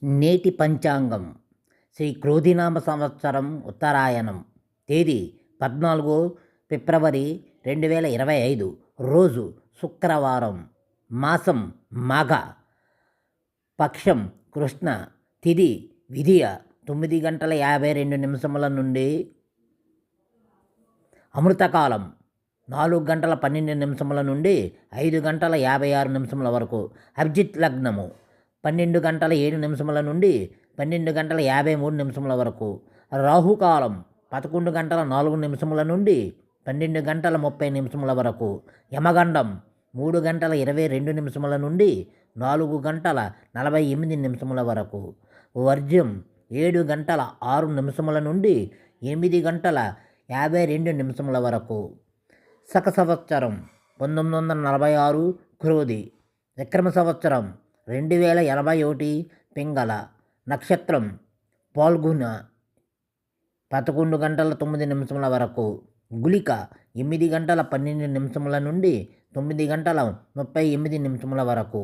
నేటి పంచాంగం శ్రీ క్రోధినామ సంవత్సరం ఉత్తరాయణం తేదీ 14 ఫిబ్రవరి 2025 రోజు శుక్రవారం మాసం మాఘ పక్షం కృష్ణ తిథి విధియ 9:52 నుండి అమృతకాలం 4:12 నుండి 5:56 వరకు అభిజిత్ లగ్నము 12:07 నుండి 12:53 వరకు రాహుకాలం 11:04 నుండి 12:30 వరకు యమగండం 3:22 నుండి 4:48 వరకు వర్జ్యం 7:06 నుండి 8:52 వరకు శక సంవత్సరం 1946 క్రోధి విక్రమ సంవత్సరం 2081 పింగళ నక్షత్రం పాల్గొన 11:09 వరకు గుళిక 8:12 నుండి 9:38 వరకు